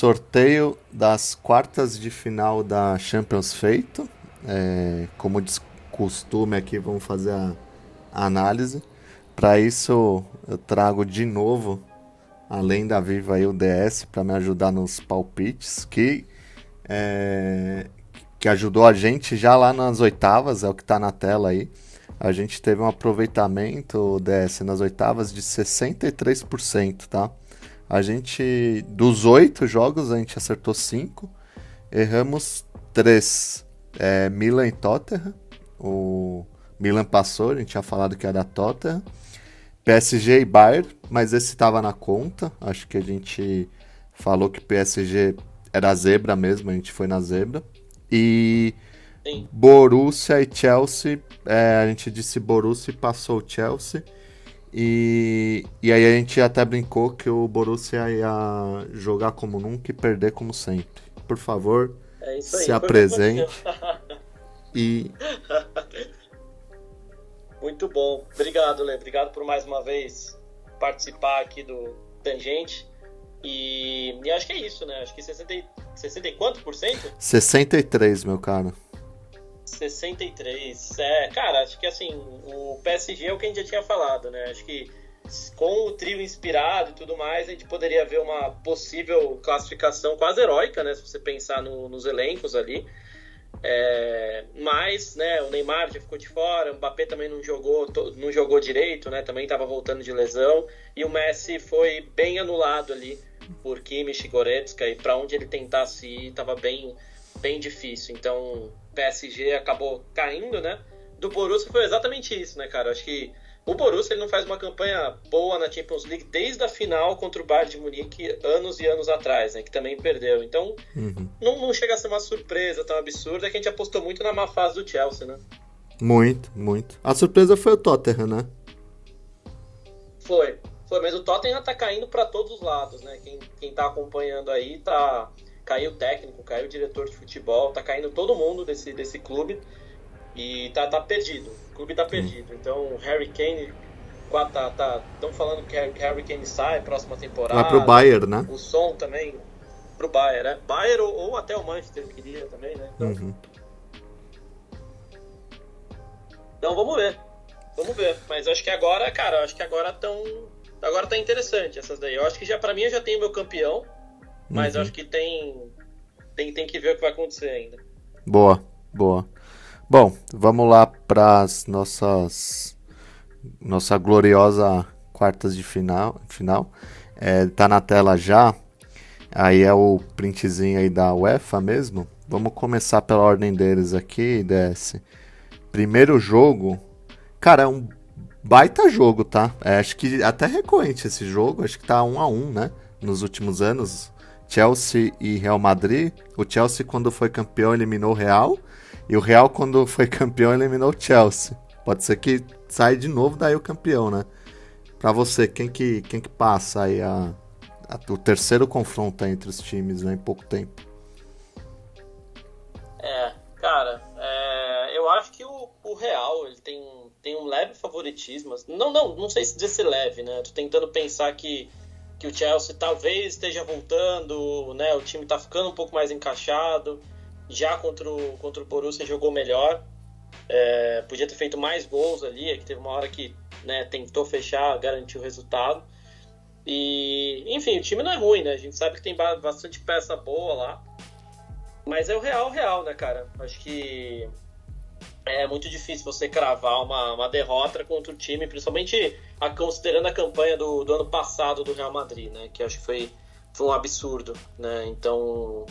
Sorteio das quartas de final da Champions feito. Como de costume aqui, vamos fazer a análise. Para isso, eu trago de novo, além da Viva aí, o DS para me ajudar nos palpites, que ajudou a gente já lá nas oitavas, é o que está na tela aí. A gente teve um aproveitamento, DS, nas oitavas de 63%, tá? A gente, dos 8 jogos, a gente acertou 5, erramos 3. Milan e Tottenham. O Milan passou, a gente tinha falado que era Tottenham. PSG e Bayern, mas esse estava na conta. Acho que a gente falou que PSG era zebra mesmo, a gente foi na zebra. E Sim. Borussia e Chelsea, a gente disse Borussia e passou o Chelsea. E aí a gente até brincou que o Borussia ia jogar como nunca e perder como sempre. Por favor, É isso se aí. Foi o que aconteceu. apresente e Muito bom. Obrigado, Lê. Obrigado por mais uma vez participar aqui do Tangente. E acho que é isso, né? Acho que 60 e quanto por cento? 63, meu cara. 63. Cara, acho que assim, o PSG é o que a gente já tinha falado, né? Acho que com o trio inspirado e tudo mais, a gente poderia ver uma possível classificação quase heróica, né? Se você pensar nos elencos ali. Mas, né, o Neymar já ficou de fora, o Mbappé também não jogou direito, né? Também estava voltando de lesão. E o Messi foi bem anulado ali por Kimmich e Goretzka, e para onde ele tentasse ir estava bem, bem difícil. Então, o PSG acabou caindo, né? Do Borussia foi exatamente isso, né, cara? Acho que o Borussia ele não faz uma campanha boa na Champions League desde a final contra o Bayern de Munique anos e anos atrás, né? Que também perdeu. Então, não chega a ser uma surpresa tão absurda que a gente apostou muito na má fase do Chelsea, né? Muito, muito. A surpresa foi o Tottenham, né? Foi, mas o Tottenham tá caindo para todos os lados, né? Quem tá acompanhando aí caiu o técnico, caiu o diretor de futebol, tá caindo todo mundo desse clube e tá perdido. O clube tá perdido. Então, o Harry Kane estão falando que Harry Kane sai próxima Vai pro temporada. Bayern, né? O Son também pro Bayern, né? Bayern ou até o Manchester queria também, né? Então vamos ver. Vamos ver. Mas acho que agora, cara, acho que agora tá interessante essas daí. Eu acho que já para mim eu já tenho meu campeão, mas eu acho que tem que ver o que vai acontecer ainda. Boa, boa. Bom, vamos lá para as nossa gloriosa quartas de final. Tá na tela já. Aí é o printzinho aí da UEFA mesmo. Vamos começar pela ordem deles aqui, DS. Primeiro jogo, cara, é um baita jogo, tá? Acho que até recorrente esse jogo, acho que tá 1-1, né? Nos últimos anos, Chelsea e Real Madrid. O Chelsea, quando foi campeão, eliminou o Real. E o Real, quando foi campeão, eliminou o Chelsea. Pode ser que saia de novo daí o campeão, né? Pra você, quem que passa aí o terceiro confronto aí entre os times, né, em pouco tempo? Cara, eu acho que o Real ele tem um leve favoritismo. Não sei se dizer se leve, né? Tô tentando pensar que o Chelsea talvez esteja voltando, né? O time tá ficando um pouco mais encaixado. Já contra o Borussia jogou melhor. Podia ter feito mais gols ali, é que teve uma hora que, né, tentou fechar, garantir o resultado. E, enfim, o time não é ruim, né? A gente sabe que tem bastante peça boa lá. Mas é o Real, né, cara? Acho que é muito difícil você cravar uma derrota contra o time, principalmente considerando a campanha do ano passado do Real Madrid, né? Que acho que foi um absurdo, né? Então,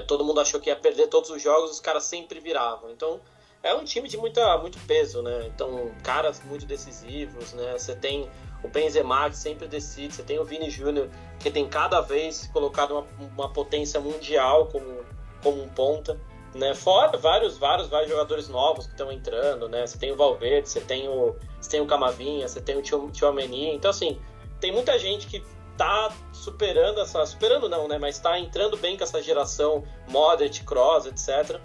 todo mundo achou que ia perder todos os jogos, os caras sempre viravam. Então, é um time de muito peso, né? Então, caras muito decisivos, né? Você tem o Benzema, que sempre decide, você tem o Vini Júnior, que tem cada vez colocado uma potência mundial como um ponta, né? Fora vários jogadores novos que estão entrando, né? Você tem o Valverde, você tem o Camavinga, você tem o Tchouaméni. Então, assim, tem muita gente que tá superando não, né? Mas tá entrando bem com essa geração Modric, Kroos, etc.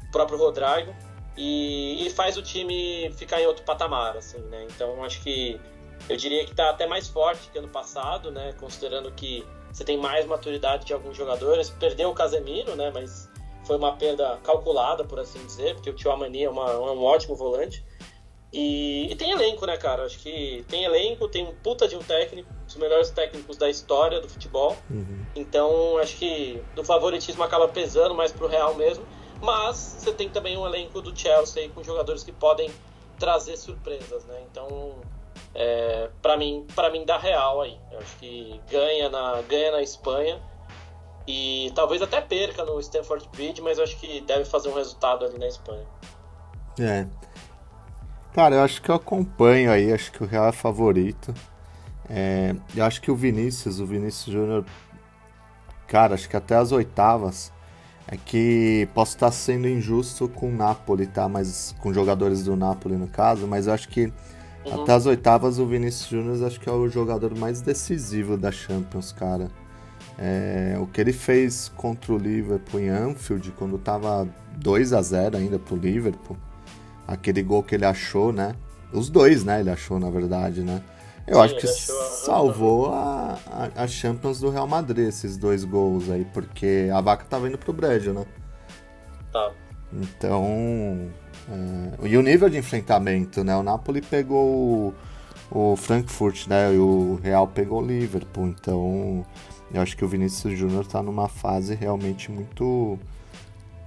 O próprio Rodrigo. E faz o time ficar em outro patamar, assim, né? Então, acho que eu diria que tá até mais forte que ano passado, né? Considerando que você tem mais maturidade de alguns jogadores. Perdeu o Casemiro, né? Mas foi uma perda calculada, por assim dizer, porque o Tchouaméni é um ótimo volante. E tem elenco, né, cara? Acho que tem elenco, tem um puta de um técnico, um dos melhores técnicos da história do futebol. Então, acho que o favoritismo acaba pesando mais pro Real mesmo. Mas você tem também um elenco do Chelsea com jogadores que podem trazer surpresas, né? Então, pra mim dá Real aí. Eu acho que ganha na Espanha e talvez até perca no Stamford Bridge, mas eu acho que deve fazer um resultado ali na Espanha. Cara, eu acho que eu acompanho aí, acho que o Real é favorito. Eu acho que o Vinícius Júnior, cara, acho que até as oitavas, é que posso estar sendo injusto com o Napoli, tá? Mas com jogadores do Napoli no caso, mas eu acho que até as oitavas o Vinícius Júnior acho que é o jogador mais decisivo da Champions, cara. O que ele fez contra o Liverpool em Anfield, quando tava 2-0 ainda pro Liverpool, aquele gol que ele achou, né? Os dois, né? Ele achou, na verdade, né? Eu acho que salvou a Champions do Real Madrid, esses 2 gols aí, porque a vaca tava indo pro brejo, né? Tá. Então... E o nível de enfrentamento, né? O Napoli pegou o Frankfurt, né? E o Real pegou o Liverpool. Então, eu acho que o Vinícius Júnior tá numa fase realmente muito,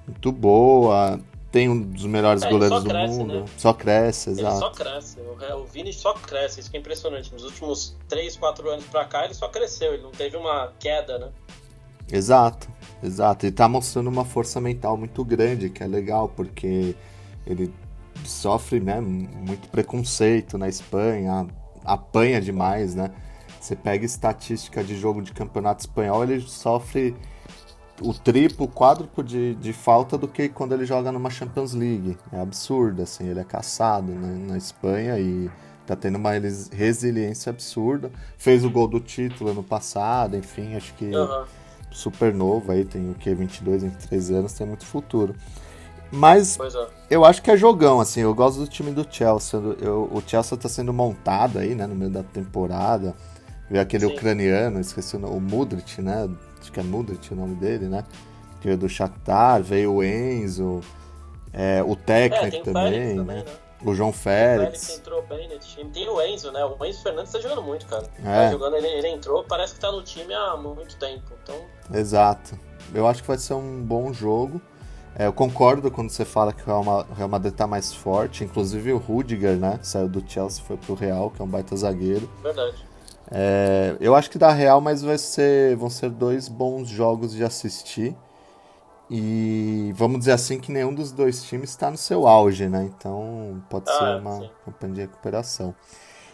muito boa. Tem um dos melhores goleiros do mundo. Né? Só cresce, exato. Ele só cresce. O Vini só cresce. Isso que é impressionante. Nos últimos 3, 4 anos pra cá, ele só cresceu. Ele não teve uma queda, né? Exato. Ele tá mostrando uma força mental muito grande, que é legal, porque ele sofre, né, muito preconceito na Espanha, apanha demais, né? Você pega estatística de jogo de campeonato espanhol, ele sofre o triplo, o quádruplo de falta do que quando ele joga numa Champions League. É absurdo, assim, ele é caçado, né, na Espanha e tá tendo uma resiliência absurda. Fez o gol do título ano passado, enfim, acho que super novo aí, tem o que, 22, 23 anos, tem muito futuro. Mas eu acho que é jogão, assim, eu gosto do time do Chelsea. O Chelsea tá sendo montado aí, né, no meio da temporada. Veio aquele ucraniano, esqueci o Mudryk, né? Acho que é Mudryk o nome dele, né? Que veio do Shakhtar, veio o Enzo, o técnico também, né? O João Félix. O Félix entrou bem nesse time. Tem o Enzo, né? O Enzo Fernandes tá jogando muito, cara. Tá jogando, ele entrou, parece que tá no time há muito tempo. Então... Exato. Eu acho que vai ser um bom jogo. Eu concordo quando você fala que o Real Madrid tá mais forte. Inclusive o Rudiger, né? Saiu do Chelsea, foi pro Real, que é um baita zagueiro. Verdade. Eu acho que dá Real, mas vão ser 2 bons jogos de assistir. E vamos dizer assim que nenhum dos 2 times está no seu auge, né? Então pode ser uma campanha de recuperação.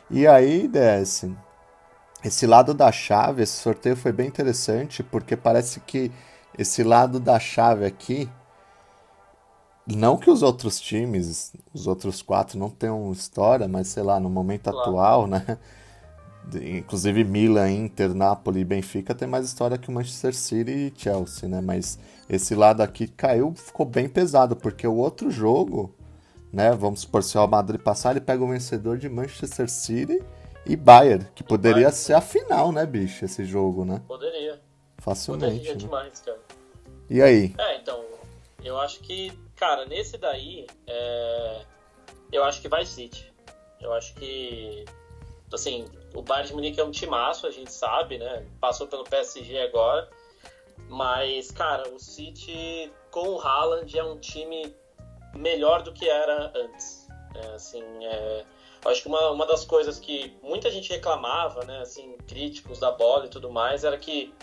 E aí, DS, esse lado da chave, esse sorteio foi bem interessante, porque parece que esse lado da chave aqui, não que os outros times, os outros 4 não tenham história, mas sei lá, no momento atual, né? Inclusive Milan, Inter, Napoli e Benfica tem mais história que o Manchester City e Chelsea, né? Mas esse lado aqui caiu, ficou bem pesado, porque o outro jogo, né? Vamos supor, se o Real Madrid passar, ele pega o vencedor de Manchester City e Bayern, que poderia ser a final, né, bicho, esse jogo, né? Poderia. Facilmente. Poderia demais, cara. E aí? Então, eu acho que, cara, nesse daí, eu acho que vai City. Eu acho que, assim, o Bayern de Munique é um timaço, a gente sabe, né? Passou pelo PSG agora. Mas, cara, o City com o Haaland é um time melhor do que era antes. Eu acho que uma das coisas que muita gente reclamava, né? Assim, críticos da bola e tudo mais, era que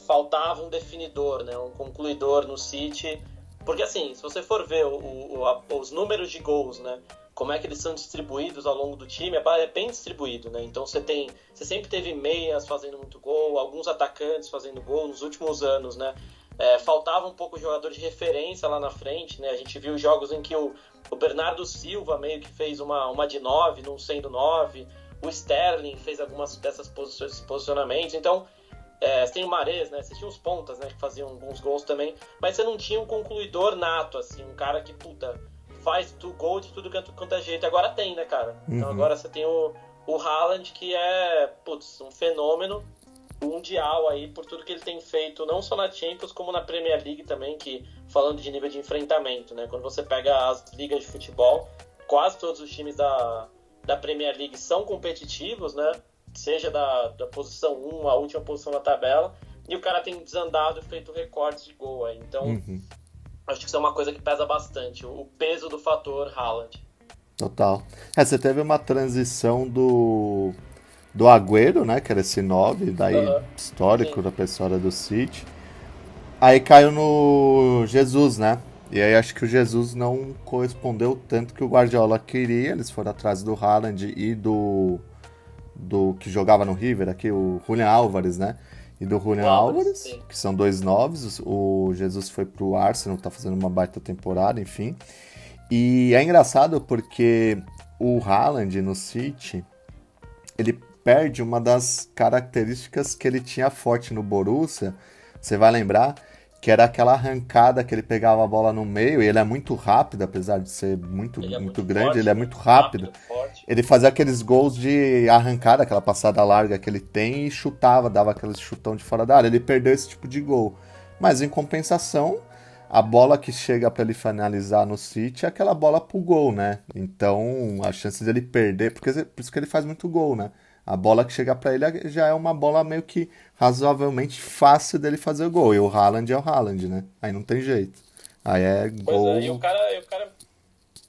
faltava um definidor, né? Um concluidor no City. Porque, assim, se você for ver os números de gols, né? Como é que eles são distribuídos ao longo do time, é bem distribuído, né? Então você sempre teve meias fazendo muito gol, alguns atacantes fazendo gol nos últimos anos, né? Faltava um pouco de jogador de referência lá na frente, né? A gente viu jogos em que o Bernardo Silva meio que fez uma de 9, não sendo 9, o Sterling fez algumas dessas posicionamentos, então você tem o Mahrez, né? Você tinha os pontas, né? Que faziam alguns gols também, mas você não tinha um concluidor nato, assim, um cara que, faz gol de tudo quanto é jeito. Agora tem, né, cara? Então agora você tem o Haaland, que é, um fenômeno. mundial aí por tudo que ele tem feito, não só na Champions, como na Premier League também, que falando de nível de enfrentamento, né? Quando você pega as ligas de futebol, quase todos os times da Premier League são competitivos, né? Seja da posição 1, a última posição da tabela, e o cara tem desandado e feito recordes de gol aí. Então, acho que isso é uma coisa que pesa bastante, o peso do fator Haaland. Total. Você teve uma transição do Agüero, né? Que era esse 9, daí Aham. histórico Sim, da pessoa do City. Aí caiu no Jesus, né? E aí acho que o Jesus não correspondeu tanto que o Guardiola queria. Eles foram atrás do Haaland e do que jogava no River aqui, o Julian Álvares, né? E do Julian o Álvares, Álvares, sim. que são dois noves. O Jesus foi pro Arsenal, tá fazendo uma baita temporada, enfim. E é engraçado porque o Haaland no City, ele perde uma das características que ele tinha forte no Borussia. Você vai lembrar que era aquela arrancada que ele pegava a bola no meio, e ele é muito rápido, apesar de ser muito, Ele é muito muito grande, ele forte, é né? muito rápido. Rápido, forte. Ele fazia aqueles gols de arrancada, aquela passada larga que ele tem, e chutava, dava aquele chutão de fora da área. Ele perdeu esse tipo de gol. Mas em compensação, a bola que chega para ele finalizar no City é aquela bola pro gol, né? Então, a chance dele perder, porque por isso que ele faz muito gol, né? A bola que chega para ele já é uma bola meio que razoavelmente fácil dele fazer gol. E o Haaland é o Haaland, né? Aí não tem jeito. Aí é Pois é, e gol. o cara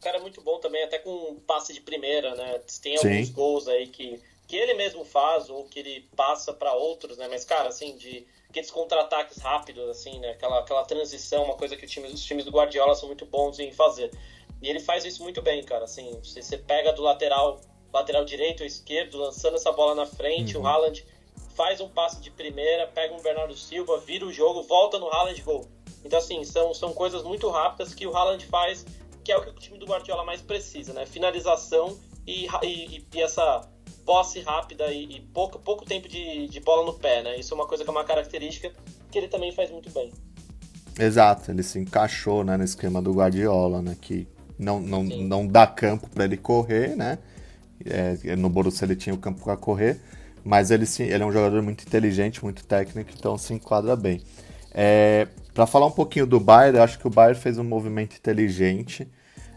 é muito bom também, até com passe de primeira, né? Tem alguns Sim. gols aí que ele mesmo faz ou que ele passa para outros, né? Mas, cara, assim, de aqueles contra-ataques rápidos, assim, né? Aquela transição, uma coisa que os times do Guardiola são muito bons em fazer. E ele faz isso muito bem, cara. Assim, você pega do lateral direito ou esquerdo, lançando essa bola na frente, o Haaland faz um passe de primeira, pega um Bernardo Silva, vira o jogo, volta no Haaland, gol. Então, assim, são coisas muito rápidas que o Haaland faz, que é o que o time do Guardiola mais precisa, né? Finalização e essa posse rápida e pouco tempo de bola no pé, né? Isso é uma coisa que é uma característica que ele também faz muito bem. Exato, ele se encaixou, né, no esquema do Guardiola, né? Que Sim. não dá campo para ele correr, né? No Borussia ele tinha o campo para correr, mas ele é um jogador muito inteligente, muito técnico, então se enquadra bem. Para falar um pouquinho do Bayern, eu acho que o Bayern fez um movimento inteligente.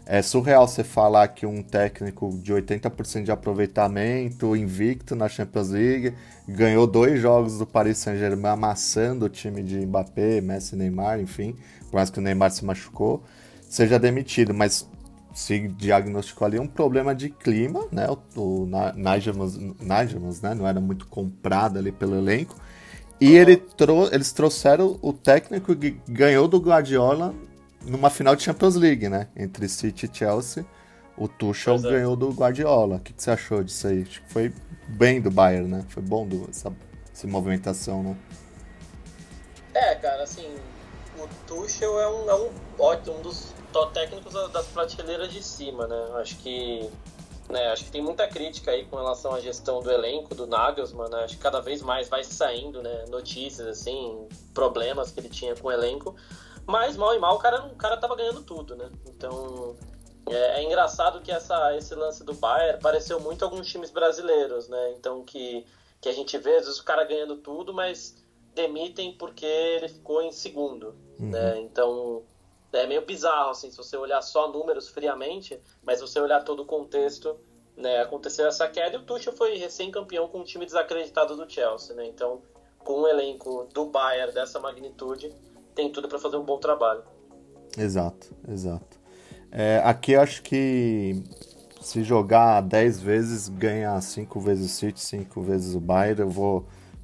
É surreal você falar que um técnico de 80% de aproveitamento, invicto na Champions League, ganhou 2 jogos do Paris Saint-Germain amassando o time de Mbappé, Messi, Neymar, enfim, por mais que o Neymar se machucou, seja demitido, mas se diagnosticou ali um problema de clima, né? O Nagelsmann, né? Não era muito comprado ali pelo elenco. E Uhum. eles trouxeram o técnico que ganhou do Guardiola numa final de Champions League, né? Entre City e Chelsea. O Tuchel Pois é. ganhou do Guardiola. O que você achou disso aí? Acho que foi bem do Bayern, né? Foi bom essa movimentação, né? Cara, assim, o Tuchel é um dos top técnicos das prateleiras de cima, né? Acho que tem muita crítica aí com relação à gestão do elenco do Nagelsmann, né? Acho que cada vez mais vai saindo, né, notícias assim, problemas que ele tinha com o elenco, mas mal e mal o cara tava ganhando tudo, né? Então é engraçado que esse lance do Bayern pareceu muito alguns times brasileiros, né? Então que a gente vê às vezes o cara ganhando tudo, mas demitem porque ele ficou em segundo, né? Então é meio bizarro, assim, se você olhar só números friamente, mas se você olhar todo o contexto, né, aconteceu essa queda e o Tuchel foi recém-campeão com um time desacreditado do Chelsea, né? Então, com um elenco do Bayern dessa magnitude, tem tudo para fazer um bom trabalho. Exato, exato. Aqui eu acho que se jogar 10 vezes, ganha 5 vezes o City, 5 vezes o Bayern.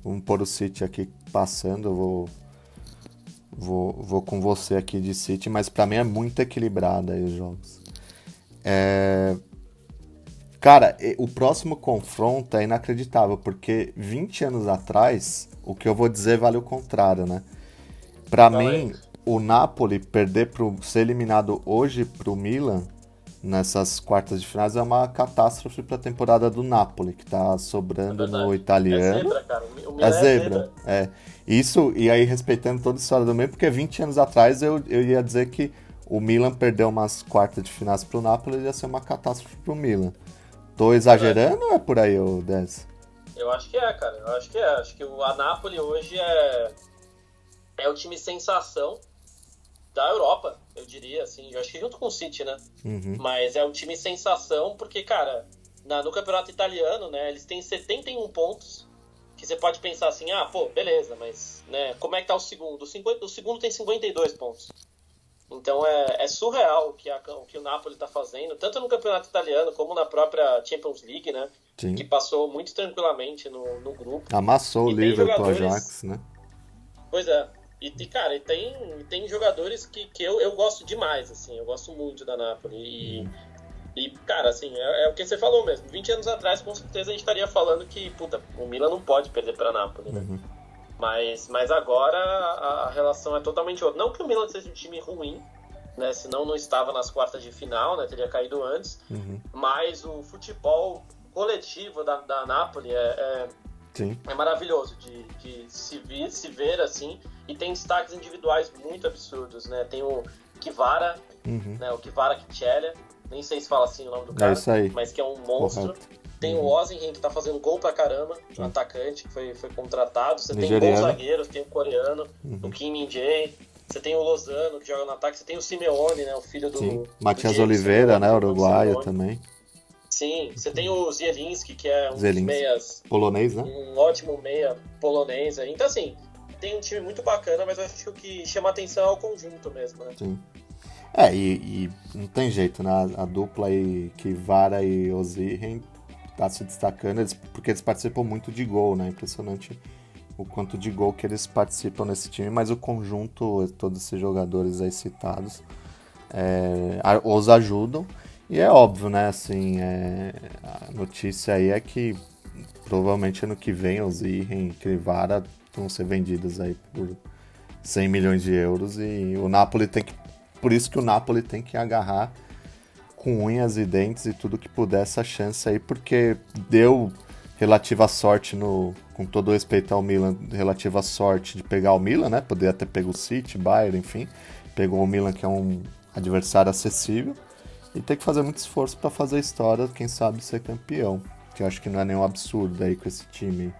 Vamos pôr o City aqui passando, vou com você aqui de City, mas pra mim é muito equilibrado aí os jogos. Cara, o próximo confronto é inacreditável, porque 20 anos atrás, o que eu vou dizer vale o contrário, né? Pra Fala aí. mim, o Napoli ser eliminado hoje pro Milan nessas quartas de finais é uma catástrofe pra temporada do Napoli, que tá É sobrando no verdade. É italiano. zebra, cara. O É Milan é zebra, zebra. é. Isso, e aí respeitando toda a história do Milan, porque 20 anos atrás eu ia dizer que o Milan perdeu umas quartas de finais pro Napoli, ia ser uma catástrofe pro Milan. Tô Verdade. exagerando ou é por aí, ô Dez? Eu acho que é, cara. Eu acho que é. Acho que a Napoli hoje é o time sensação da Europa, eu diria, assim. Eu acho que junto com o City, né? Uhum. Mas é o time sensação porque, cara, no campeonato italiano, né, eles têm 71 pontos, que você pode pensar assim, ah, pô, beleza, mas né, como é que tá o segundo? O segundo tem 52 pontos. Então é surreal o que o Napoli tá fazendo, tanto no campeonato italiano como na própria Champions League, né? Que Sim. passou muito tranquilamente no grupo. Amassou o E tem Liverpool, jogadores. Ajax, né? Pois é. Cara, tem jogadores que eu gosto demais, assim. Eu gosto muito da Napoli. Cara, assim, é o que você falou mesmo. 20 anos atrás, com certeza, a gente estaria falando que, puta, o Milan não pode perder pra Napoli, né? Mas agora a relação é totalmente outra. Não que o Milan seja um time ruim, né? Senão não estava nas quartas de final, né? Teria caído antes. Mas o futebol coletivo da Napoli é maravilhoso de se ver assim. E tem destaques individuais muito absurdos, né? Tem o Kvara, né? O Kvara Kvaratskhelia, nem sei se fala assim o nome do cara, isso aí. mas que é um monstro. Correto. Tem o Osimhen, que tá fazendo gol pra caramba, um atacante que foi contratado. Você tem Nigeriano. bons zagueiros, tem o coreano, o Kim Min-jae. Você tem o Lozano, que joga no ataque. Você tem o Simeone, né? O filho do Matias Diego Oliveira, Simeone, né? Uruguaio Simeone. também. Sim, você tem o Zielinski, que é um dos Zelinski. meias, Polonês, né? um ótimo meia polonês. Então, assim, tem um time muito bacana, mas eu acho que o que chama atenção é o conjunto mesmo, né? Sim. E não tem jeito, né? A dupla aí, Kvara e Osimhen, tá se destacando, porque eles participam muito de gol, né? Impressionante o quanto de gol que eles participam nesse time, mas o conjunto, todos esses jogadores aí citados, os ajudam. E é óbvio, né? Assim, a notícia aí é que provavelmente ano que vem Osimhen e Kvara vão ser vendidos aí por 100 milhões de euros e o Napoli tem que... Por isso que o Napoli tem que agarrar com unhas e dentes e tudo que puder essa chance aí, porque deu relativa sorte com todo o respeito ao Milan, relativa sorte de pegar o Milan, né? Poderia ter pego o City, Bayern, enfim. Pegou o Milan, que é um adversário acessível. E tem que fazer muito esforço para fazer a história, quem sabe ser campeão. Que eu acho que não é nenhum absurdo aí com esse time.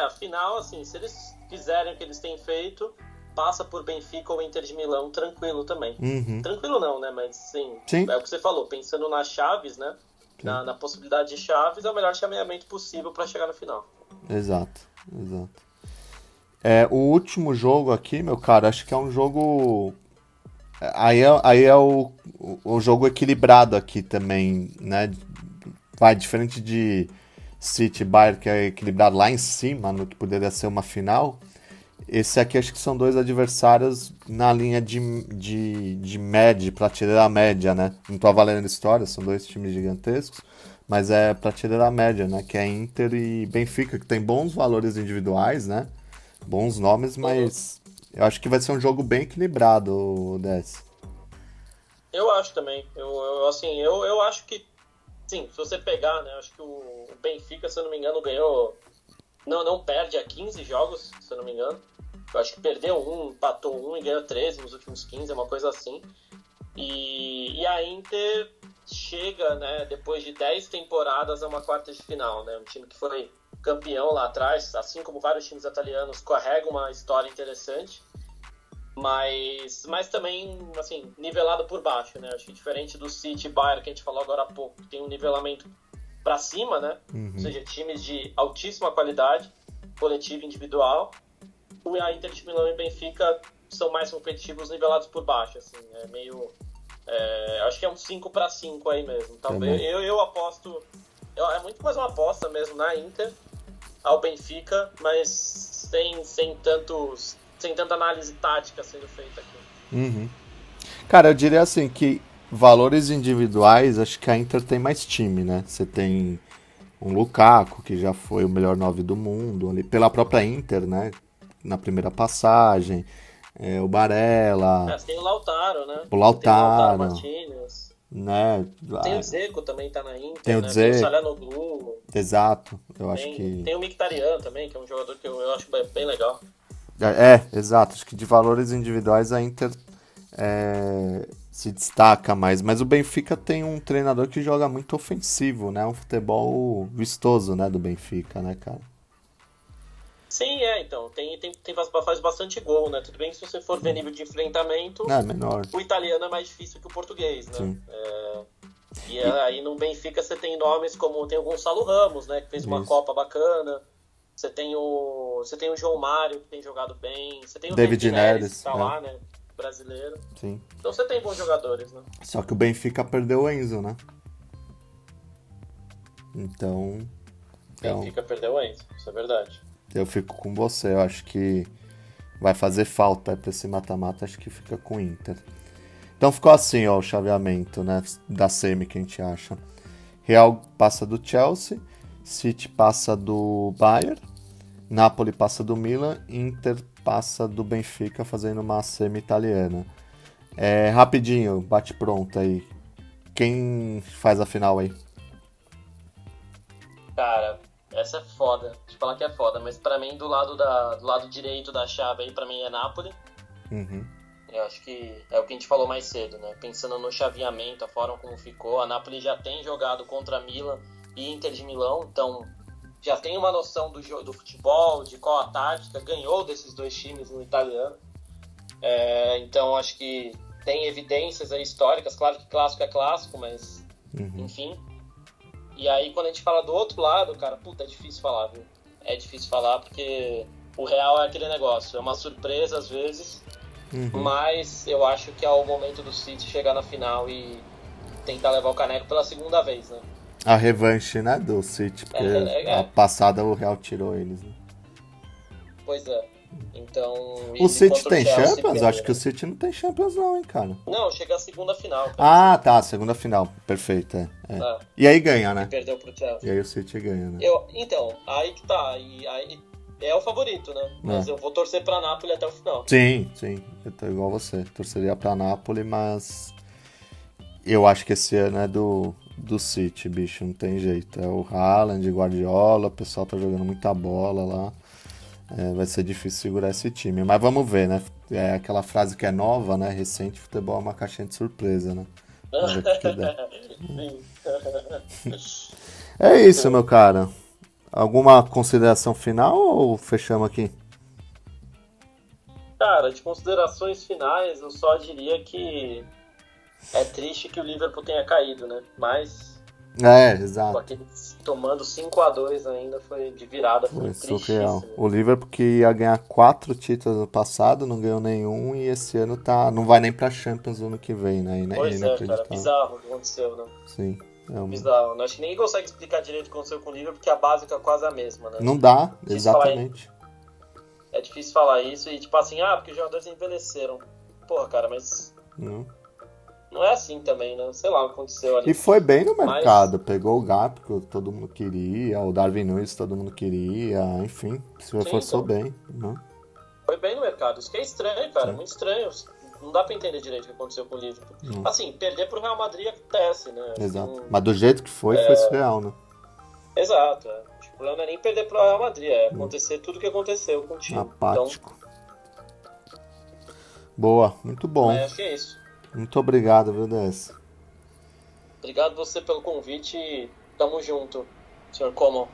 Afinal, assim, se eles fizerem o que eles têm feito, passa por Benfica ou Inter de Milão tranquilo também. Tranquilo não, né? Mas sim, é o que você falou, pensando nas chaves, né? Na possibilidade de chaves, é o melhor chameamento possível para chegar no final. Exato. O último jogo aqui, meu cara, acho que é um jogo... Aí é o jogo equilibrado aqui também, né? Vai, diferente de City Bayern, que é equilibrado lá em cima, no que poderia ser uma final. Esse aqui acho que são dois adversários na linha de média, prateleira média, né? Não tô avaliando história, são dois times gigantescos, mas é prateleira média, né? Que é Inter e Benfica, que tem bons valores individuais, né? Bons nomes, mas eu acho que vai ser um jogo bem equilibrado, Dess. Eu acho também. Eu acho que, sim, se você pegar, né? Acho que o Benfica, se eu não me engano, ganhou... Não perde há 15 jogos, se eu não me engano. Eu acho que perdeu um, empatou um e ganhou 13 nos últimos 15, é uma coisa assim. E a Inter chega, né, depois de 10 temporadas a uma quarta de final, né? Um time que foi campeão lá atrás, assim como vários times italianos, carrega uma história interessante, mas também, assim, nivelado por baixo, né? Acho que diferente do City e Bayern, que a gente falou agora há pouco, tem um nivelamento para cima, né? Ou seja, times de altíssima qualidade, coletiva e individual. A Inter de Milão e Benfica são mais competitivos nivelados por baixo, assim, é meio... acho que é um 5-5 aí mesmo. Talvez eu aposto... É muito mais uma aposta mesmo na Inter ao Benfica, mas sem tanta análise tática sendo feita aqui. Cara, eu diria assim que valores individuais, acho que a Inter tem mais time, né? Você tem um Lukaku, que já foi o melhor 9 do mundo, ali pela própria Inter, né? Na primeira passagem. O Barella. Você tem o Lautaro, né? O Lautaro. Tem o Lautaro Martinez. Né? Tem o Dzeko também, tá na Inter. Tem o né? Dzeko. Tem o Çalhanoğlu. Exato. Eu acho que... Tem o Mkhitaryan também, que é um jogador que eu acho bem legal. Exato. Acho que de valores individuais a Inter se destaca mais. Mas o Benfica tem um treinador que joga muito ofensivo, né? Um futebol vistoso, né, do Benfica, né, cara? Sim, então, faz bastante gol, né? Tudo bem que se você for ver nível de enfrentamento, É, menor. o italiano é mais difícil que o português, né? Sim. E aí no Benfica você tem nomes como tem o Gonçalo Ramos, né? Que fez uma Copa bacana. Você tem o João Mário, que tem jogado bem. Você tem o David Neres, que tá lá, né? Brasileiro. Sim. Então você tem bons jogadores, né? Só que o Benfica perdeu o Enzo, né? Então. Benfica perdeu o Enzo, isso é verdade. Eu fico com você, eu acho que vai fazer falta pra esse mata-mata, acho que fica com o Inter. Então ficou assim, ó, o chaveamento, né, da semi que a gente acha. Real passa do Chelsea, City passa do Bayern, Napoli passa do Milan, Inter passa do Benfica, fazendo uma semi italiana. Rapidinho, bate pronto aí. Quem faz a final aí? Cara, essa é foda. Te falar que é foda, mas pra mim, do lado direito da chave aí, pra mim é Napoli. Uhum. Eu acho que é o que a gente falou mais cedo, né? Pensando no chaveamento, a forma como ficou, a Napoli já tem jogado contra Milan e Inter de Milão, então já tem uma noção do futebol, de qual a tática, ganhou desses dois times no italiano. Então acho que tem evidências aí históricas, claro que clássico é clássico, mas enfim. E aí quando a gente fala do outro lado, cara, puta, é difícil falar, viu? É difícil falar porque o Real é aquele negócio, é uma surpresa às vezes, mas eu acho que é o momento do City chegar na final e tentar levar o caneco pela segunda vez, né? A revanche, né, do City, porque a passada o Real tirou eles, né? Pois é. Então, o City tem Chelsea, Champions? Acho que o City não tem Champions não, hein, cara. Não, chega a segunda final. Cara. Ah, tá, segunda final, perfeito, E aí ganha, né? E perdeu pro Chelsea. E aí o City ganha, né? Então, aí que tá, e aí é o favorito, né? Mas eu vou torcer pra Napoli até o final. Sim, eu tô igual você, torceria pra Napoli, mas eu acho que esse ano é do City, bicho, não tem jeito. É o Haaland, Guardiola, o pessoal tá jogando muita bola lá. Vai ser difícil segurar esse time. Mas vamos ver, né? É aquela frase que é nova, né? Recente, futebol é uma caixinha de surpresa, né? Vamos ver o que dá. É isso, meu cara. Alguma consideração final ou fechamos aqui? Cara, de considerações finais, eu só diria que é triste que o Liverpool tenha caído, né? Mas exato. Aqueles tomando 5-2 ainda foi de virada, foi surreal. tristíssimo. O Liverpool que ia ganhar 4 títulos no passado, não ganhou nenhum e esse ano não vai nem pra Champions no ano que vem, né? Pois cara, bizarro o que aconteceu, né? Sim. Bizarro. Acho que ninguém consegue explicar direito o que aconteceu com o Liverpool, porque a básica é quase a mesma, né? Não dá, exatamente. É difícil falar isso e tipo assim, porque os jogadores envelheceram. Porra, cara, mas... Não é assim também, né? Sei lá o que aconteceu ali. E foi bem no mercado. Pegou o Gap que todo mundo queria, o Darwin Núñez todo mundo queria, enfim, se reforçou bem. Foi bem no mercado. Isso que é estranho, cara. Muito estranho. Não dá pra entender direito o que aconteceu com o Liverpool. Assim, perder pro Real Madrid acontece, né? Exato. Mas do jeito que foi surreal, né? Exato. O problema não é nem perder pro Real Madrid, é acontecer tudo o que aconteceu com o time. Apático. Então... Boa, muito bom. Acho que é isso. Muito obrigado, viu, DS? Obrigado você pelo convite e tamo junto, Sr. Como.